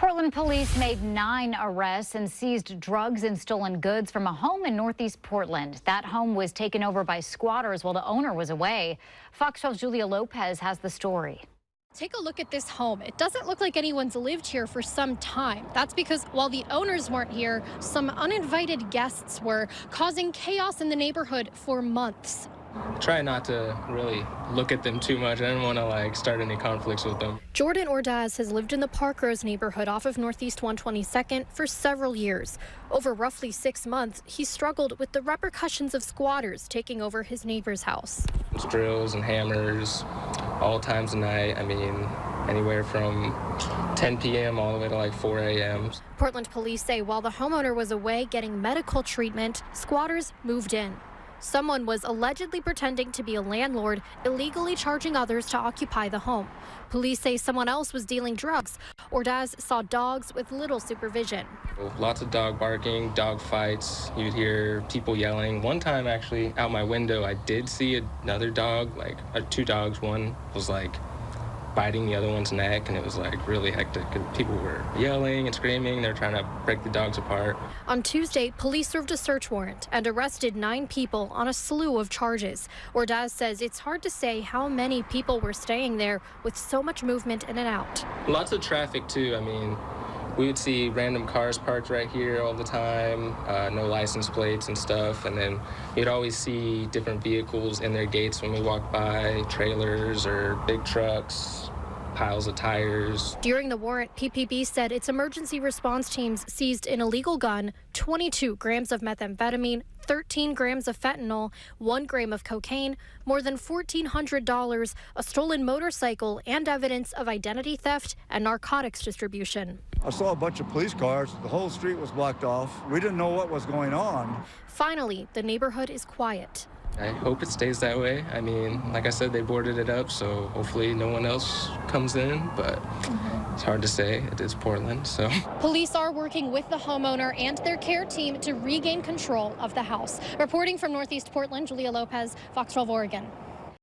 Portland police made 9 arrests and seized drugs and stolen goods from a home in Northeast Portland. That home was taken over by squatters while the owner was away. Fox 12's Julia Lopez has the story. Take a look at this home. It doesn't look like anyone's lived here for some time. That's because while the owners weren't here, some uninvited guests were, causing chaos in the neighborhood for months. Try not to really look at them too much. I didn't want to start any conflicts with them. Jordan Ordaz has lived in the Parkrose neighborhood off of Northeast 122nd for several years. Over roughly 6 months, he struggled with the repercussions of squatters taking over his neighbor's house. It's drills and hammers all times of night. I mean, anywhere from 10 p.m. all the way to 4 a.m. Portland police say while the homeowner was away getting medical treatment, squatters moved in. Someone was allegedly pretending to be a landlord, illegally charging others to occupy the home. Police say someone else was dealing drugs. Ordaz saw dogs with little supervision. Lots of dog barking, dog fights. You'd hear people yelling. One time, actually, out my window, I did see another dog, two dogs. One was biting the other one's neck, and it was really hectic. People were yelling and screaming. They're trying to break the dogs apart. On Tuesday, police served a search warrant and arrested 9 people on a slew of charges. Ordaz says it's hard to say how many people were staying there with so much movement in and out. Lots of traffic too. I mean, we would see random cars parked right here all the time, no license plates and stuff, and then you'd always see different vehicles in their gates when we walk by, trailers or big trucks, piles of tires. During the warrant, PPB said its emergency response teams seized an illegal gun, 22 grams of methamphetamine, 13 grams of fentanyl, 1 gram of cocaine, more than $1,400, a stolen motorcycle, and evidence of identity theft and narcotics distribution. I saw a bunch of police cars. The whole street was blocked off. We didn't know what was going on. Finally, the neighborhood is quiet. I hope it stays that way. I mean, like I said, they boarded it up, so hopefully no one else comes in, but it's hard to say. It is Portland, so. Police are working with the homeowner and their care team to regain control of the house. Reporting from Northeast Portland, Julia Lopez, Fox 12 Oregon.